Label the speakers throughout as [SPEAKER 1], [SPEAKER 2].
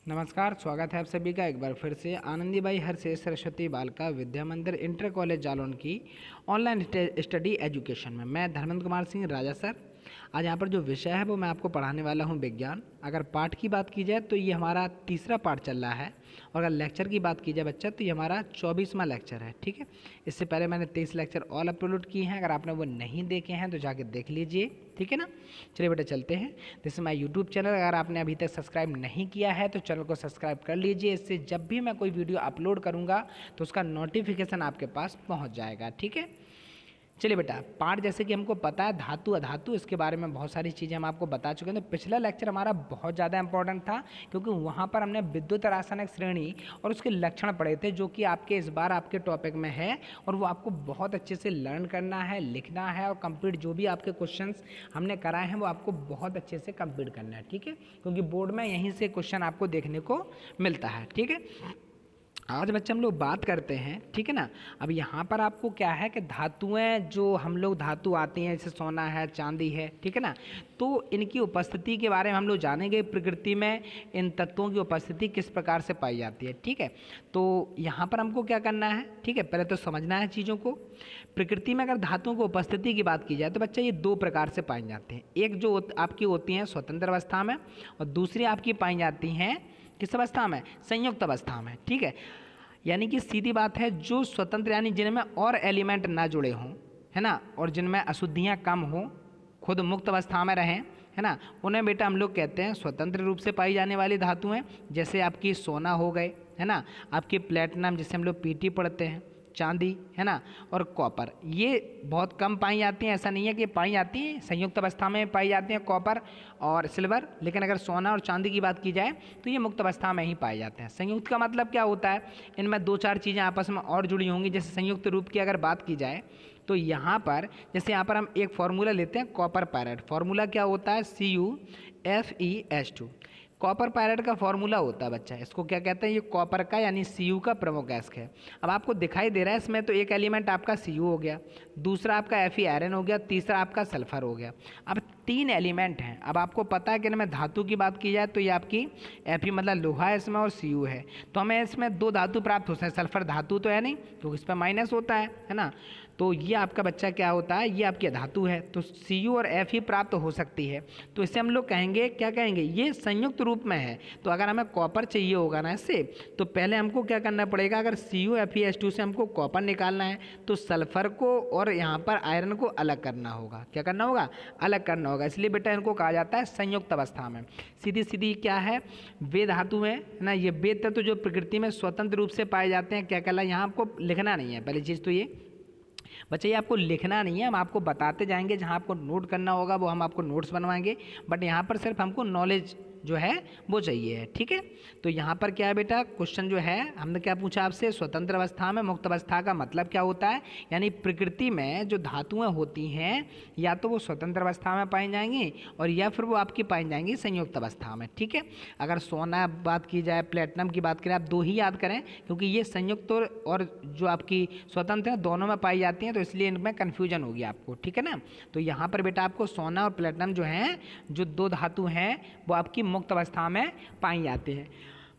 [SPEAKER 1] नमस्कार, स्वागत है आप सभी का एक बार फिर से आनंदीबाई हरशेष सरस्वती बालिका विद्या मंदिर इंटर कॉलेज जालौन की ऑनलाइन स्टडी एजुकेशन में। मैं धर्मेंद्र कुमार सिंह राजा सर। आज यहाँ पर जो विषय है वो मैं आपको पढ़ाने वाला हूँ विज्ञान। अगर पाठ की बात की जाए तो ये हमारा तीसरा पाठ चल रहा है, और अगर लेक्चर की बात की जाए बच्चा तो ये हमारा 24वां लेक्चर है। ठीक है, इससे पहले मैंने 23 लेक्चर ऑल अपलोड किए हैं, अगर आपने वो नहीं देखे हैं तो जाके देख लीजिए। ठीक है ना, चलिए बेटा चलते हैं। जैसे मैं यूट्यूब चैनल, अगर आपने अभी तक सब्सक्राइब नहीं किया है तो चैनल को सब्सक्राइब कर लीजिए। इससे जब भी मैं कोई वीडियो अपलोड करूँगा तो उसका नोटिफिकेशन आपके पास पहुँच जाएगा। ठीक है, चलिए बेटा, पाठ जैसे कि हमको पता है धातु अधातु, इसके बारे में बहुत सारी चीज़ें हम आपको बता चुके हैं। तो पिछला लेक्चर हमारा बहुत ज़्यादा इंपॉर्टेंट था, क्योंकि वहाँ पर हमने विद्युत रासायनिक श्रेणी और उसके लक्षण पढ़े थे, जो कि आपके इस बार आपके टॉपिक में है, और वो आपको बहुत अच्छे से लर्न करना है, लिखना है, और कंप्लीट जो भी आपके क्वेश्चंस हमने कराए हैं वो आपको बहुत अच्छे से कंप्लीट करना है। ठीक है, क्योंकि बोर्ड में यहीं से क्वेश्चन आपको देखने को मिलता है। ठीक है, आज बच्चे हम लोग बात करते हैं। ठीक है ना, अब यहाँ पर आपको क्या है कि धातुएं, जो हम लोग धातु आती हैं जैसे सोना है, चांदी है, ठीक है ना, तो इनकी उपस्थिति के बारे में हम लोग जानेंगे। प्रकृति में इन तत्वों की उपस्थिति किस प्रकार से पाई जाती है। ठीक है, तो यहाँ पर हमको क्या करना है, ठीक है, पहले तो समझना है चीज़ों को। प्रकृति में अगर धातुओं की उपस्थिति की बात की जाए तो बच्चा ये दो प्रकार से पाई जाते हैं। एक जो आपकी होती हैं स्वतंत्र अवस्था में, और दूसरी आपकी पाई जाती हैं किस अवस्था में, संयुक्त अवस्था में। ठीक है, यानी कि सीधी बात है, जो स्वतंत्र यानी जिनमें और एलिमेंट ना जुड़े हों, है ना, और जिनमें अशुद्धियाँ कम हों, खुद मुक्त अवस्था में रहें, है ना, उन्हें बेटा हम लोग कहते हैं स्वतंत्र रूप से पाई जाने वाली धातुएं। जैसे आपकी सोना हो गए, है ना, आपकी प्लेटिनम जिसे हम लोग पीटी पढ़ते हैं, चांदी, है ना, और कॉपर, ये बहुत कम पाई जाती हैं। ऐसा नहीं है कि पाई जाती हैं, संयुक्त अवस्था में पाई जाती हैं कॉपर और सिल्वर, लेकिन अगर सोना और चांदी की बात की जाए तो ये मुक्त अवस्था में ही पाए जाते हैं। संयुक्त का मतलब क्या होता है, इनमें दो चार चीज़ें आपस में और जुड़ी होंगी। जैसे संयुक्त रूप की अगर बात की जाए तो यहाँ पर, जैसे यहाँ पर हम एक फार्मूला लेते हैं कॉपर पायराइड। फार्मूला क्या होता है, CuFeS2। कॉपर पायराइड का फॉर्मूला होता है बच्चा, इसको क्या कहते हैं, ये कॉपर का यानी Cu का प्रमुख गैस है। अब आपको दिखाई दे रहा है इसमें, तो एक एलिमेंट आपका Cu हो गया, दूसरा आपका Fe आयरन हो गया, तीसरा आपका सल्फर हो गया। अब तीन एलिमेंट हैं। अब आपको पता है कि इनमें धातु की बात की जाए तो ये आपकी Fe मतलब लोहा है इसमें, और Cu है, तो हमें इसमें दो धातु प्राप्त होते हैं। सल्फर धातु तो है नहीं, क्योंकि इस पर माइनस होता है ना, तो ये आपका बच्चा क्या होता है, ये आपकी धातु है, तो Cu और Fe प्राप्त हो सकती है। तो इसे हम लोग कहेंगे, क्या कहेंगे, ये संयुक्त रूप में है। तो अगर हमें कॉपर चाहिए होगा ना इससे, तो पहले हमको क्या करना पड़ेगा, अगर CuFeS2 से हमको कॉपर निकालना है तो सल्फर को और यहाँ पर आयरन को अलग करना होगा। क्या करना होगा, अलग करना होगा। इसलिए बेटा इनको कहा जाता है संयुक्त अवस्था में। सीधी सीधी क्या है, वे धातु है ना, ये वे तत्व जो प्रकृति में स्वतंत्र रूप से पाए जाते हैं, क्या कहला, यहाँ आपको लिखना नहीं है पहली चीज़ तो ये बच्चे, ये आपको लिखना नहीं है, हम आपको बताते जाएंगे। जहाँ आपको नोट करना होगा वो हम आपको नोट्स बनवाएंगे, बट यहाँ पर सिर्फ हमको नॉलेज जो है वो चाहिए है। ठीक है, तो यहाँ पर क्या है बेटा, क्वेश्चन जो है हमने क्या पूछा आपसे, स्वतंत्र अवस्था में मुक्त अवस्था का मतलब क्या होता है, यानी प्रकृति में जो धातुएं होती हैं या तो वो स्वतंत्र अवस्था में पाई जाएंगी, और या फिर वो आपकी पाई जाएंगी संयुक्त अवस्था में। ठीक है, अगर सोना बात की जाए, प्लेटिनम की बात करें, आप दो ही याद करें, क्योंकि ये संयुक्त और जो आपकी स्वतंत्र है दोनों में पाई जाती हैं, तो इसलिए इनमें कन्फ्यूजन होगी आपको। ठीक है ना, तो यहाँ पर बेटा आपको सोना और प्लेटिनम जो हैं, जो दो धातु हैं, वो आपकी मुक्त अवस्था में पाई जाती है।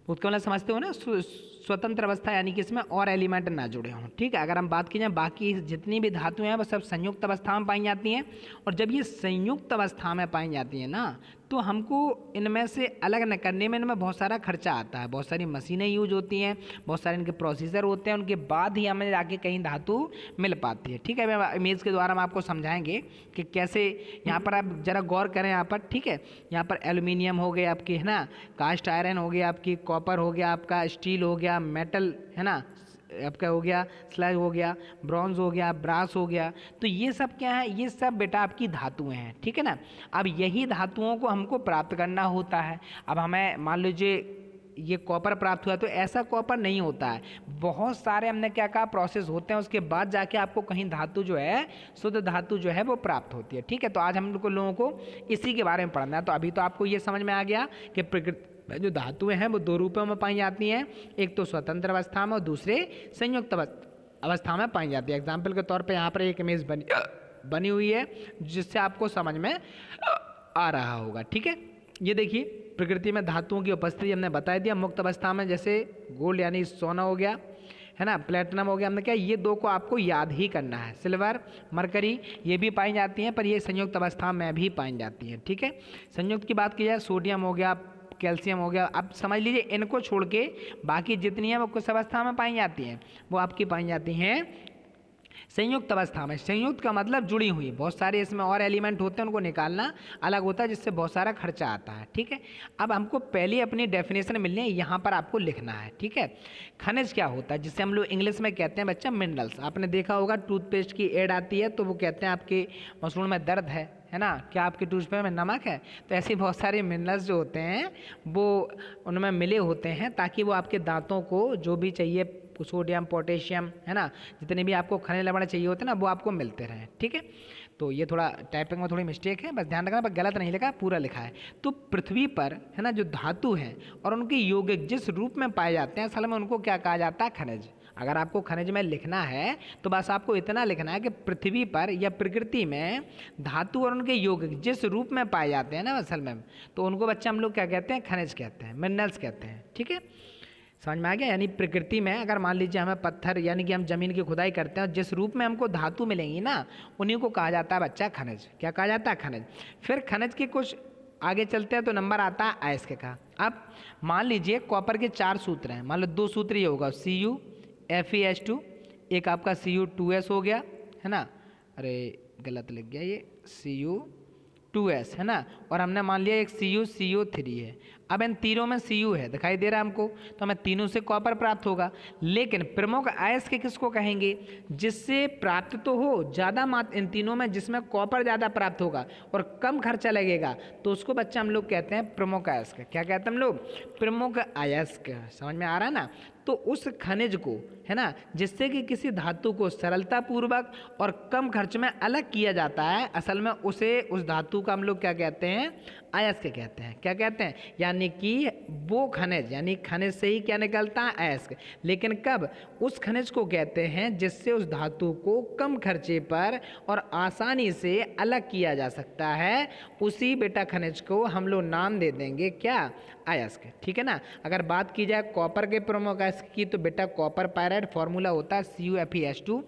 [SPEAKER 1] मुक्त मतलब समझते हो ना, स्वतंत्र अवस्था यानी कि इसमें और एलिमेंट ना जुड़े हों। ठीक है, अगर हम बात की जाए बाकी जितनी भी धातुएं हैं वो सब संयुक्त अवस्था में पाई जाती हैं, और जब ये संयुक्त अवस्था में पाई जाती हैं ना, तो हमको इनमें से अलग न करने में इनमें बहुत सारा खर्चा आता है, बहुत सारी मशीनें यूज होती हैं, बहुत सारे इनके प्रोसीजर होते हैं, उनके बाद ही हमें जाके कहीं धातु मिल पाती है। ठीक है, मैं इमेज के द्वारा हम आपको समझाएंगे कि कैसे। यहाँ पर आप जरा गौर करें यहाँ पर, ठीक है, यहाँ पर एल्यूमिनियम हो गया आपकी, है ना, कास्ट आयरन हो गया आपकी, कॉपर हो गया आपका, स्टील हो गया, मेटल, है ना, आपका हो गया स्लग हो गया, ब्रॉन्ज हो गया, ब्रास हो गया। तो ये सब क्या है, ये सब बेटा आपकी धातुएं हैं। ठीक है ना, अब यही धातुओं को हमको प्राप्त करना होता है। अब हमें मान लीजिए ये कॉपर प्राप्त हुआ, तो ऐसा कॉपर नहीं होता है, बहुत सारे हमने क्या कहा प्रोसेस होते हैं, उसके बाद जाके आपको कहीं धातु जो है, शुद्ध धातु जो है वो प्राप्त होती है। ठीक है, तो आज हम लोगों को इसी के बारे में पढ़ना है। तो अभी तो आपको ये समझ में आ गया कि प्रकृति जो धातुएं हैं वो दो रूपों में पाई जाती हैं, एक तो स्वतंत्र अवस्था में और दूसरे संयुक्त अवस्था में पाई जाती है। एग्जाम्पल के तौर पर यहाँ पर एक इमेज बनी हुई है, जिससे आपको समझ में आ रहा होगा। ठीक है, ये देखिए, प्रकृति में धातुओं की उपस्थिति हमने बता दिया। मुक्त अवस्था में जैसे गोल्ड यानी सोना हो गया, है ना, प्लेटिनम हो गया, हमने क्या ये दो को आपको याद ही करना है। सिल्वर, मरकरी ये भी पाई जाती हैं, पर ये संयुक्त अवस्था में भी पाई जाती हैं, ठीक है। संयुक्त की बात की जाए, सोडियम हो गया, कैल्शियम हो गया, अब समझ लीजिए इनको छोड़ के बाकी जितनी हैं वो किस अवस्था में पाई जाती हैं, वो आपकी पाई जाती हैं संयुक्त अवस्था में। संयुक्त का मतलब जुड़ी हुई, बहुत सारे इसमें और एलिमेंट होते हैं, उनको निकालना अलग होता है, जिससे बहुत सारा खर्चा आता है, ठीक है। अब हमको पहले अपनी डेफिनेशन मिलनी है, यहाँ पर आपको लिखना है, ठीक है। खनिज क्या होता है, जिसे हम लोग इंग्लिश में कहते हैं बच्चा मिनरल्स। आपने देखा होगा टूथपेस्ट की एड आती है तो वो कहते हैं आपके मसूड़ में दर्द है ना, क्या आपके टूथपेस्ट में नमक है, तो ऐसे बहुत सारे मिनरल्स जो होते हैं वो उनमें मिले होते हैं, ताकि वो आपके दांतों को जो भी चाहिए, सोडियम, पोटेशियम, है ना, जितने भी आपको खनिज लवण चाहिए होते हैं ना, वो आपको मिलते रहें, ठीक है। तो ये थोड़ा टाइपिंग में थोड़ी मिस्टेक है, बस ध्यान रखना, पर गलत नहीं लिखा, पूरा लिखा है। तो पृथ्वी पर, है ना, जो धातु हैं और उनके यौगिक जिस रूप में पाए जाते हैं, असल में उनको क्या कहा जाता है, खनिज। अगर आपको खनिज में लिखना है तो बस आपको इतना लिखना है कि पृथ्वी पर या प्रकृति में धातु और उनके यौगिक जिस रूप में पाए जाते हैं ना असल में, तो उनको बच्चा हम लोग क्या कहते हैं, खनिज कहते हैं, मिनरल्स कहते हैं, ठीक है। समझ में आ गया। यानी प्रकृति में अगर मान लीजिए हमें पत्थर यानी कि हम जमीन की खुदाई करते हैं, जिस रूप में हमको धातु मिलेंगी ना, उन्हीं को कहा जाता है बच्चा खनिज। क्या कहा जाता है, खनिज। फिर खनिज के कुछ आगे चलते हैं तो नंबर आता है अयस्क का। अब मान लीजिए कॉपर के 4 सूत्र हैं, मान लो 2 सूत्र ये होगा Cu Fe2, एक आपका Cu2s हो गया, है ना, अरे गलत लिख गया ये, Cu2s, है ना, और हमने मान लिया एक CO3 है। अब इन तीनों में Cu है, दिखाई दे रहा है हमको, तो हमें तीनों से कॉपर प्राप्त होगा। लेकिन प्रमुख अयस्क किसको कहेंगे, जिससे प्राप्त तो हो ज़्यादा मात्रा, इन तीनों में जिसमें कॉपर ज़्यादा प्राप्त होगा और कम खर्चा लगेगा, तो उसको बच्चा हम लोग कहते हैं प्रमुख अयस्क। क्या कहते हैं हम लोग, प्रमुख अयस्क। समझ में आ रहा है ना। तो उस खनिज को, है ना, जिससे कि किसी धातु को सरलतापूर्वक और कम खर्च में अलग किया जाता है, असल में उसे, उस धातु का हम लोग क्या कहते हैं, अयस्क कहते हैं। क्या कहते हैं, यानी कि वो खनिज, यानी खनिज से ही क्या निकलता है, अयस्क। लेकिन कब, उस खनिज को कहते हैं जिससे उस धातु को कम खर्चे पर और आसानी से अलग किया जा सकता है, उसी बेटा खनिज को हम लोग नाम दे देंगे क्या, अयस्क। ठीक है ना। अगर बात की जाए कॉपर के प्रमुख अयस्क की, तो बेटा कॉपर पायराइड फॉर्मूला होता है CuFeS2।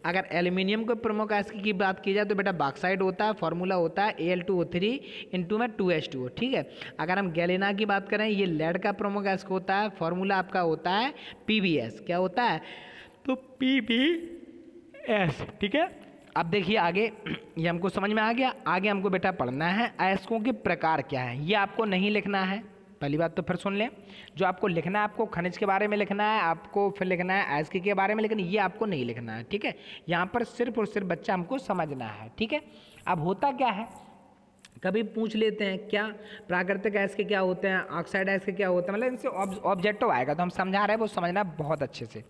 [SPEAKER 1] अगर एल्यूमिनियम के प्रमुख अयस्क की बात की जाए तो बेटा बॉक्साइड होता है, फॉर्मूला होता है Al2O3 इंटू में 2H2O। ठीक है। अगर हम गैलेना की बात करें, ये लेड का प्रमुख अयस्क होता है, फॉर्मूला आपका होता है PbS। क्या होता है, तो PbS। ठीक है। अब देखिए आगे, ये हमको समझ में आ गया। आगे हमको बेटा पढ़ना है अयस्कों के प्रकार क्या है। ये आपको नहीं लिखना है, पहली बात तो फिर सुन लें। जो आपको लिखना है, आपको खनिज के बारे में लिखना है, आपको फिर लिखना है अयस्क के बारे में, लेकिन ये आपको नहीं लिखना है। ठीक है। यहाँ पर सिर्फ और सिर्फ बच्चा हमको समझना है। ठीक है। अब होता क्या है, कभी पूछ लेते हैं क्या प्राकृतिक अयस्क क्या होते हैं, ऑक्साइड अयस्क क्या होते हैं, मतलब इनसे ऑब्जेक्टिव आएगा तो हम समझा रहे हैं, वो समझना बहुत अच्छे से।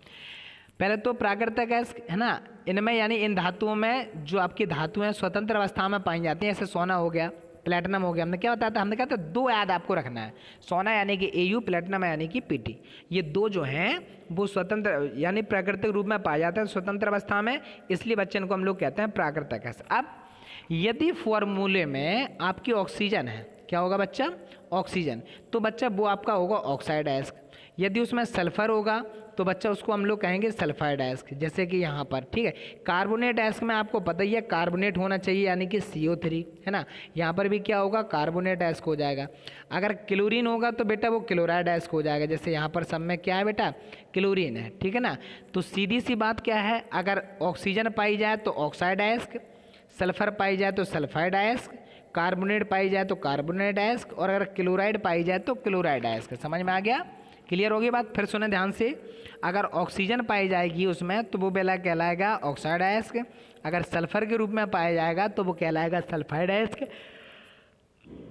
[SPEAKER 1] पहले तो प्राकृतिक अयस्क, है ना, इनमें यानी इन धातुओं में जो आपकी धातुएं स्वतंत्र अवस्था में पाई जाती हैं, जैसे सोना हो गया, प्लेटिनम हो गया। हमने क्या बताया था, हमने कहा था 2 याद आपको रखना है, सोना यानी कि Au, प्लेटिनम यानी कि Pt। ये 2 जो हैं वो स्वतंत्र यानी प्राकृतिक रूप में पाए जाते हैं स्वतंत्र अवस्था में, इसलिए बच्चे इनको हम लोग कहते हैं प्राकृतिक अयस्क। अब यदि फॉर्मूले में आपकी ऑक्सीजन है, क्या होगा बच्चा, ऑक्सीजन, तो बच्चा वो आपका होगा ऑक्साइड अयस्क। यदि उसमें सल्फर होगा तो बच्चा उसको हम लोग कहेंगे सल्फाइड अयस्क, जैसे कि यहाँ पर। ठीक है। कार्बोनेट अयस्क में आपको पता ही है कार्बोनेट होना चाहिए, यानी कि CO3, है ना। यहाँ पर भी क्या होगा, कार्बोनेट अयस्क हो जाएगा। अगर क्लोरीन होगा तो बेटा वो क्लोराइड अयस्क हो जाएगा, जैसे यहाँ पर सब में क्या है बेटा, क्लोरीन है। ठीक है ना। तो सीधी सी बात क्या है, अगर ऑक्सीजन पाई जाए तो ऑक्साइड अयस्क, सल्फर पाई जाए तो सल्फाइड अयस्क, कार्बोनेट पाई जाए तो कार्बोनेट अयस्क, और अगर क्लोराइड पाई जाए तो क्लोराइड अयस्क। समझ में आ गया, क्लियर होगी बात। फिर सुने ध्यान से, अगर ऑक्सीजन पाई जाएगी उसमें तो वो बेला कहलाएगा ऑक्साइड अयस्क, अगर सल्फर के रूप में पाया जाएगा तो वो कहलाएगा सल्फाइड अयस्क।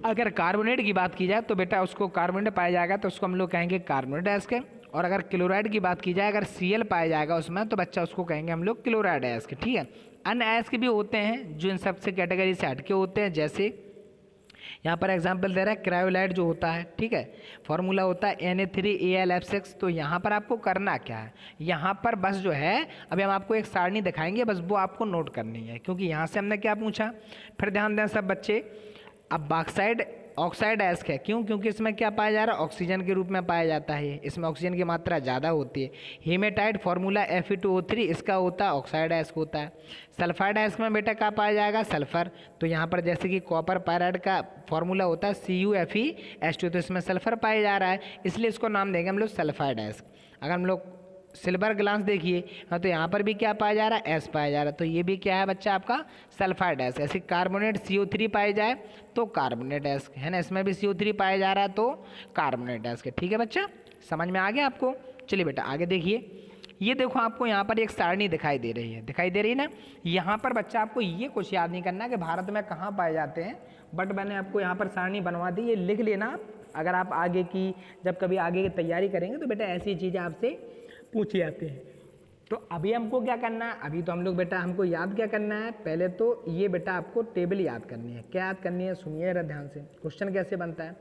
[SPEAKER 1] अगर कार्बोनेट की बात की जाए तो बेटा उसको कार्बोनेट पाया जाएगा तो उसको हम लोग कहेंगे कार्बोनेट अयस्क, और अगर क्लोराइड की बात की जाए, अगर Cl पाया जाएगा उसमें तो बच्चा उसको कहेंगे हम लोग क्लोराइड अयस्क। ठीक है। अन्य अयस्क भी होते हैं जो इन सबसे कैटेगरी से हटके होते हैं, जैसे यहाँ पर एग्जाम्पल दे रहा है क्रायोलाइट जो होता है। ठीक है। फॉर्मूला होता है Na3Al(F6)। तो यहाँ पर आपको करना क्या है, यहाँ पर बस जो है, अभी हम आपको एक सारणी दिखाएंगे, बस वो आपको नोट करनी है, क्योंकि यहाँ से हमने क्या पूछा। फिर ध्यान दें सब बच्चे, अब बॉक्साइड ऑक्साइड एस्क है। क्यों? क्योंकि इसमें क्या पाया जा रहा है? ऑक्सीजन के रूप में पाया जाता है, इसमें ऑक्सीजन की मात्रा ज़्यादा होती है। हीमेटाइट फॉर्मूला Fe2O3, इसका होता है ऑक्साइड एस्क होता है। सल्फाइड एस्क में बेटा क्या पाया जाएगा? सल्फर। तो यहाँ पर जैसे कि कॉपर पायराइड का फॉर्मूला होता है CuFeS2, तो इसमें सल्फर पाया जा रहा है, इसलिए इसको नाम देंगे हम लोग सल्फाइड एस्क। अगर हम लोग सिल्वर ग्लास देखिए, हाँ, तो यहाँ पर भी क्या पाया जा रहा है? एस पाया जा रहा है, तो ये भी क्या है बच्चा आपका? Sulphide ask. ऐसे कार्बोनेट CO3 पाए जाए तो कार्बोनेट एस्क है ना, इसमें भी CO3 पाया जा रहा है तो कार्बोनेट एस्क है। ठीक है बच्चा, समझ में आ गया आपको? चलिए बेटा आगे देखिए, ये देखो आपको यहाँ पर एक सारणी दिखाई दे रही है, दिखाई दे रही है ना। यहाँ पर बच्चा आपको ये कुछ याद नहीं करना कि भारत में कहाँ पाए जाते हैं, बट मैंने आपको यहाँ पर सारणी बनवा दी, ये लिख लेना। अगर आप आगे की जब कभी आगे की तैयारी करेंगे तो बेटा ऐसी चीज़ें आपसे पूछे जाते हैं। तो अभी हमको क्या करना है? अभी तो हम लोग बेटा हमको याद क्या करना है? पहले तो ये बेटा आपको टेबल याद करनी है। क्या याद करनी है? सुनिए जरा ध्यान से, क्वेश्चन कैसे बनता है।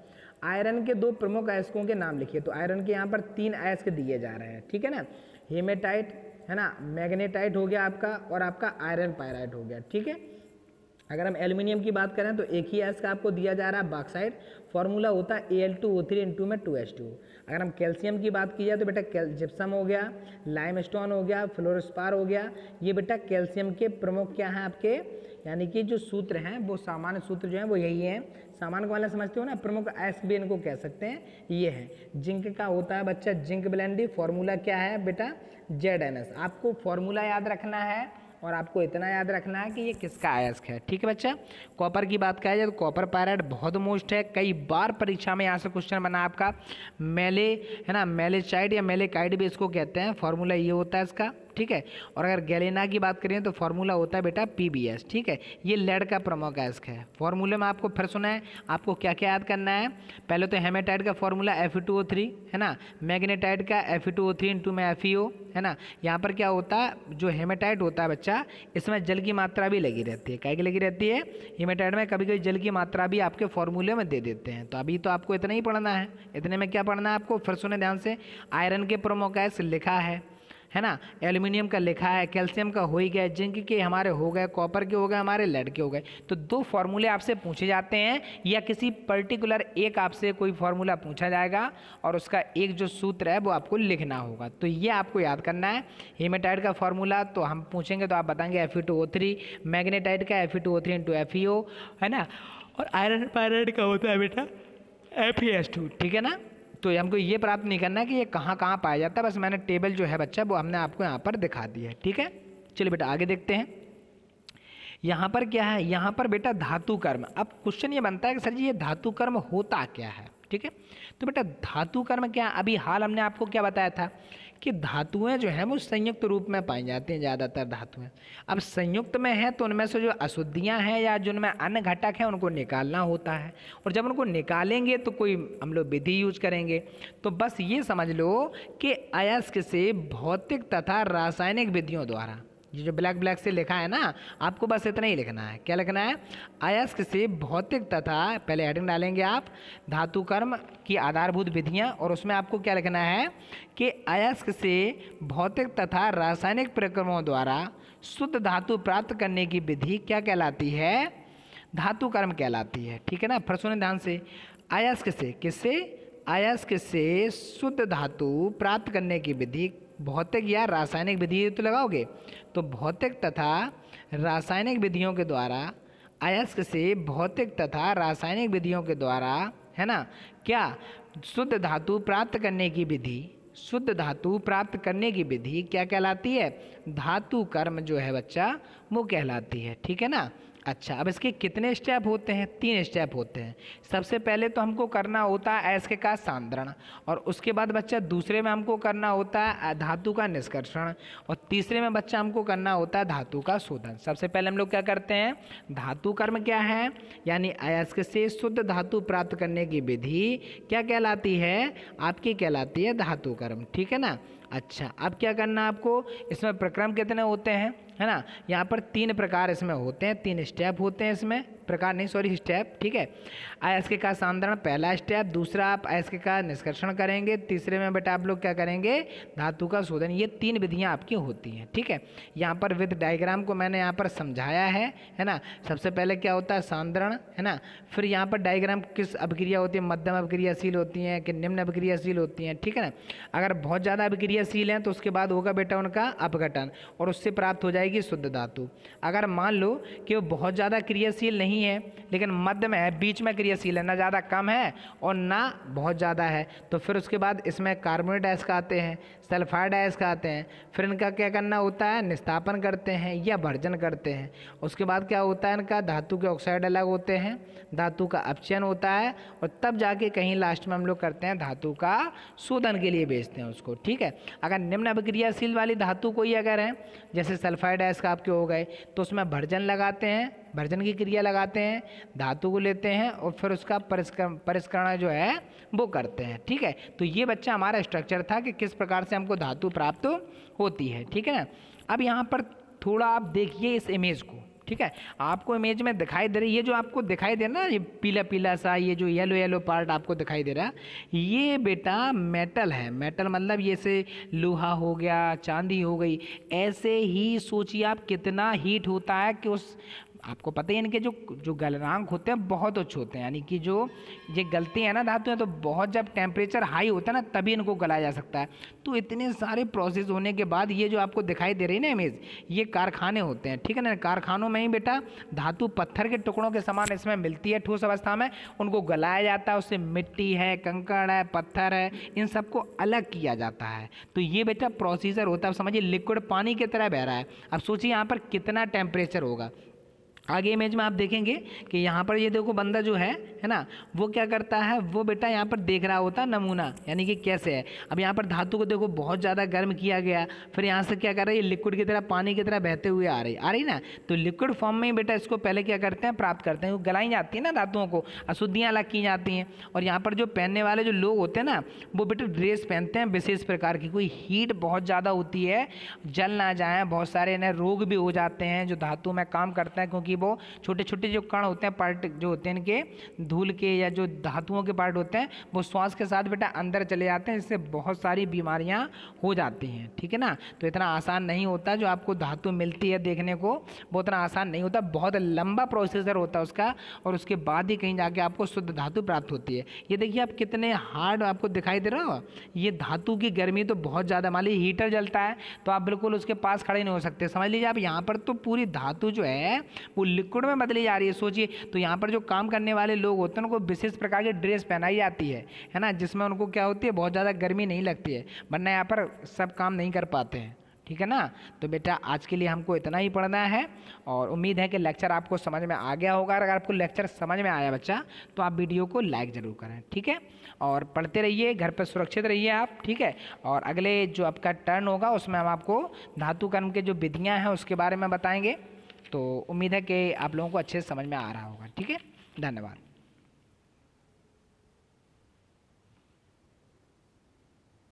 [SPEAKER 1] आयरन के 2 प्रमुख अयस्कों के नाम लिखिए। तो आयरन के यहाँ पर 3 अयस्क दिए जा रहे हैं, ठीक है ना। हेमेटाइट है ना, मैग्नेटाइट हो गया आपका, और आपका आयरन पायराइट हो गया, ठीक है। अगर हम एल्यूमिनियम की बात करें तो एक ही एस्क आपको दिया जा रहा है, बॉक्साइट। फॉर्मूला होता है Al2O3 इंटू में 2H2। अगर हम कैल्शियम की बात की जाए तो बेटा जिप्सम हो गया, लाइमस्टोन हो गया, फ्लोरोस्पार हो गया। ये बेटा कैल्शियम के प्रमुख क्या हैं आपके, यानी कि जो सूत्र हैं वो सामान्य सूत्र जो हैं वो यही हैं। सामान्य को वाला समझते हो ना, प्रमुख अयस्क भी इनको कह सकते हैं, ये है। जिंक का होता है बच्चा जिंक ब्लेंडी, फॉर्मूला क्या है बेटा? ZNS। आपको फॉर्मूला याद रखना है और आपको इतना याद रखना है कि ये किसका अयस्क है, ठीक है बच्चा। कॉपर की बात किया जाए तो कॉपर पायराइड बहुत मोस्ट है, कई बार परीक्षा में यहाँ से क्वेश्चन बना आपका। मेले है ना, मेलेचाइड या मेलेकाइड भी इसको कहते हैं, फॉर्मूला ये होता है इसका, ठीक है। और अगर गैलेना की बात करें तो फॉर्मूला होता है बेटा PbS, ठीक है। ये लेड का प्रमुख अयस्क है। फॉर्मूले में आपको फिर सुना है, आपको क्या क्या याद करना है? पहले तो हेमेटाइट का फॉर्मूला Fe2O3 है ना, मैग्नेटाइट का Fe2O3 इंटू में FeO है ना। यहाँ पर क्या होता है, जो हेमेटाइट होता है बच्चा, इसमें जल की मात्रा भी लगी रहती है। क्या की लगी रहती है? हेमेटाइट में कभी कभी जल की मात्रा भी आपके फॉर्मूले में दे देते हैं। तो अभी तो आपको इतना ही पढ़ना है। इतने में क्या पढ़ना है आपको? फिर सुने ध्यान से, आयरन के प्रमुख अयस्क लिखा है ना, एल्यूमिनियम का लिखा है, कैल्शियम का हो ही गया, जिंक के हमारे हो गए, कॉपर के हो गए, हमारे लेड के हो गए। तो 2 फॉर्मूले आपसे पूछे जाते हैं, या किसी पर्टिकुलर एक आपसे कोई फॉर्मूला पूछा जाएगा और उसका एक जो सूत्र है वो आपको लिखना होगा। तो ये आपको याद करना है। हेमेटाइट का फॉर्मूला तो हम पूछेंगे तो आप बताएंगे Fe2O3, मैग्नेटाइट का Fe2O3 इंटू FeO है ना, और आयरन पायराइड का होता है बेटा FeS2, ठीक है ना। तो हमको ये प्राप्त नहीं करना है कि ये कहाँ कहाँ पाया जाता है, बस मैंने टेबल जो है बच्चा वो हमने आपको यहाँ पर दिखा दी है, ठीक है। चलिए बेटा आगे देखते हैं। यहाँ पर क्या है? यहाँ पर बेटा धातु कर्म। अब क्वेश्चन ये बनता है कि सर जी ये धातु कर्म होता क्या है, ठीक है। तो बेटा धातु कर्म क्या, अभी हाल हमने आपको क्या बताया था कि धातुएं जो हैं वो संयुक्त रूप में पाई जाती हैं, ज़्यादातर धातुएं। अब संयुक्त में है तो उनमें से जो अशुद्धियां हैं या जिनमें अन्य घटक हैं उनको निकालना होता है, और जब उनको निकालेंगे तो कोई हम लोग विधि यूज करेंगे। तो बस ये समझ लो कि अयस्क से भौतिक तथा रासायनिक विधियों द्वारा, ये जो ब्लैक ब्लैक से लिखा है ना, आपको बस इतना ही लिखना है। क्या लिखना है? अयस्क से भौतिक तथा, पहले हेडिंग डालेंगे आप, धातु कर्म की आधारभूत विधियां, और उसमें आपको क्या लिखना है कि अयस्क से भौतिक तथा रासायनिक प्रक्रियाओं द्वारा शुद्ध धातु प्राप्त करने की विधि क्या कहलाती है? धातु कर्म कहलाती है, ठीक है ना। फिर सुने ध्यान से, अयस्क से, किससे? अयस्क से शुद्ध धातु प्राप्त करने की विधि, भौतिक या रासायनिक विधि तो लगाओगे, तो भौतिक तथा रासायनिक विधियों के द्वारा, अयस्क से भौतिक तथा रासायनिक विधियों के द्वारा है ना, क्या शुद्ध धातु प्राप्त करने की विधि, शुद्ध धातु प्राप्त करने की विधि क्या कहलाती है? धातु कर्म जो है बच्चा वो कहलाती है, ठीक है ना। अच्छा, अब इसके कितने स्टेप होते हैं? 3 स्टेप होते हैं। सबसे पहले तो हमको करना होता है अयस्क का सांद्रण, और उसके बाद बच्चा दूसरे में हमको करना होता है धातु का निष्कर्षण, और तीसरे में बच्चा हमको करना होता है धातु का शोधन। सबसे पहले हम लोग क्या करते हैं? धातु कर्म क्या है, यानी अयस्क से शुद्ध धातु प्राप्त करने की विधि क्या कहलाती है? आपकी कहलाती है धातु कर्म, ठीक है ना। अच्छा, अब क्या करना है आपको? इसमें प्रक्रम कितने होते हैं, है ना। यहाँ पर 3 प्रकार इसमें होते हैं, 3 स्टेप होते हैं इसमें। प्रकार नहीं, सॉरी, स्टेप, ठीक है। अयस्क का सांद्रण पहला स्टेप, दूसरा आप अयस्क का निष्कर्षण करेंगे, तीसरे में बेटा आप लोग क्या करेंगे, धातु का शोधन। ये 3 विधियां आपकी होती हैं, ठीक है। यहाँ पर विद डायग्राम को मैंने यहाँ पर समझाया है ना। सबसे पहले क्या होता है, सांद्रण, है ना। फिर यहाँ पर डायग्राम किस अभिक्रिया होती है, मध्यम अभिक्रियाशील होती हैं कि निम्न अभिक्रियाशील होती हैं, ठीक है ना। अगर बहुत ज़्यादा अभिक्रियाशील हैं तो उसके बाद होगा बेटा उनका अपघटन और उससे प्राप्त हो जाएगी शुद्ध धातु। अगर मान लो कि वो बहुत ज़्यादा क्रियाशील नहीं है लेकिन मध्य में है, बीच में क्रियाशील है, ना ज़्यादा कम है और ना बहुत ज़्यादा है, तो फिर उसके बाद इसमें कार्बोनेट अयस्क आते हैं, सल्फाइड अयस्क आते हैं। फिर इनका क्या करना होता है, निस्तापन करते हैं या भर्जन करते हैं। उसके बाद क्या होता है, इनका धातु के ऑक्साइड अलग होते हैं, धातु का अपचयन होता है और तब जाके कहीं लास्ट में हम लोग करते हैं धातु का शोधन के लिए बेचते हैं उसको, ठीक है। अगर निम्न अभिक्रियाशील वाली धातु कोई अगर है, जैसे सल्फाइड अयस्क आपके हो गए, तो उसमें भर्जन लगाते हैं, भर्जन की क्रिया लगाते हैं, धातु को लेते हैं और फिर उसका परिष्करण जो है वो करते हैं, ठीक है। तो ये बच्चा हमारा स्ट्रक्चर था कि किस प्रकार से हमको धातु प्राप्त होती है, ठीक है ना। अब यहाँ पर थोड़ा आप देखिए इस इमेज को, ठीक है। आपको इमेज में दिखाई दे रही, ये जो आपको दिखाई दे रहा है ना, ये पीला पीला सा, ये जो येलो येलो पार्ट आपको दिखाई दे रहा है, ये बेटा मेटल है। मेटल मतलब ये से लोहा हो गया, चांदी हो गई। ऐसे ही सोचिए आप कितना हीट होता है कि उस, आपको पता ही है इनके जो गलनांक होते हैं बहुत उच्च होते हैं, यानी कि जो ये गलती है ना धातु है, तो बहुत जब टेम्परेचर हाई होता है ना तभी इनको गलाया जा सकता है। तो इतने सारे प्रोसेस होने के बाद ये जो आपको दिखाई दे रही है ना इमेज, ये कारखाने होते हैं, ठीक है ना। कारखानों में ही बेटा धातु पत्थर के टुकड़ों के समान इसमें मिलती है ठोस अवस्था में, उनको गलाया जाता है, उससे मिट्टी है, कंकड़ है, पत्थर है, इन सबको अलग किया जाता है। तो ये बेटा प्रोसीजर होता है। अब समझिए लिक्विड पानी की तरह बह रहा है, अब सोचिए यहाँ पर कितना टेम्परेचर होगा। आगे इमेज में आप देखेंगे कि यहाँ पर ये देखो बंदा जो है ना, वो क्या करता है, वो बेटा यहाँ पर देख रहा होता है नमूना, यानी कि कैसे है। अब यहाँ पर धातु को देखो बहुत ज़्यादा गर्म किया गया, फिर यहाँ से क्या कर रहा है, ये लिक्विड की तरह, पानी की तरह बहते हुए आ रही ना। तो लिक्विड फॉर्म में ही बेटा इसको पहले क्या करते हैं, प्राप्त करते हैं। गलाई जाती है ना धातुओं को, अशुद्धियाँ अलग की जाती हैं। और यहाँ पर जो पहनने वाले जो लोग होते हैं ना, वो बेटा ड्रेस पहनते हैं विशेष प्रकार की। कोई हीट बहुत ज़्यादा होती है, जल ना जाए, बहुत सारे इन्हें रोग भी हो जाते हैं जो धातु में काम करते हैं, क्योंकि वो छोटे छोटे जो कण होते हैं, पार्ट जो होते हैं इनके धूल के या जो धातुओं के पार्ट होते हैं, वो श्वास के साथ बेटा अंदर चले जाते हैं, जिससे बहुत सारी बीमारियां हो जाती हैं, ठीक है ना। तो इतना आसान नहीं होता जो आपको धातु मिलती है देखने को, वो इतना आसान नहीं होता, बहुत लंबा प्रोसीजर होता है उसका, और उसके बाद ही कहीं जाके आपको शुद्ध धातु प्राप्त होती है। ये देखिए आप कितने हार्ड आपको दिखाई दे रहा हो, ये धातु की गर्मी तो बहुत ज़्यादा, मान लीजिए हीटर जलता है तो आप बिल्कुल उसके पास खड़े नहीं हो सकते। समझ लीजिए आप यहाँ पर तो पूरी धातु जो है वो लिक्विड में बदली जा रही है, सोचिए। तो यहाँ पर जो काम करने वाले लोग होते हैं उनको विशेष प्रकार की ड्रेस पहनाई जाती है ना, जिसमें उनको क्या होती है, बहुत ज़्यादा गर्मी नहीं लगती है, वरना यहाँ पर सब काम नहीं कर पाते हैं, ठीक है ना। तो बेटा आज के लिए हमको इतना ही पढ़ना है और उम्मीद है कि लेक्चर आपको समझ में आ गया होगा। अगर आपको लेक्चर समझ में आया बच्चा तो आप वीडियो को लाइक ज़रूर करें, ठीक है। और पढ़ते रहिए, घर पर सुरक्षित रहिए आप, ठीक है। और अगले जो आपका टर्न होगा उसमें हम आपको धातु कर्म के जो विधियाँ हैं उसके बारे में बताएंगे। तो उम्मीद है कि आप लोगों को अच्छे से समझ में आ रहा होगा, ठीक है। धन्यवाद।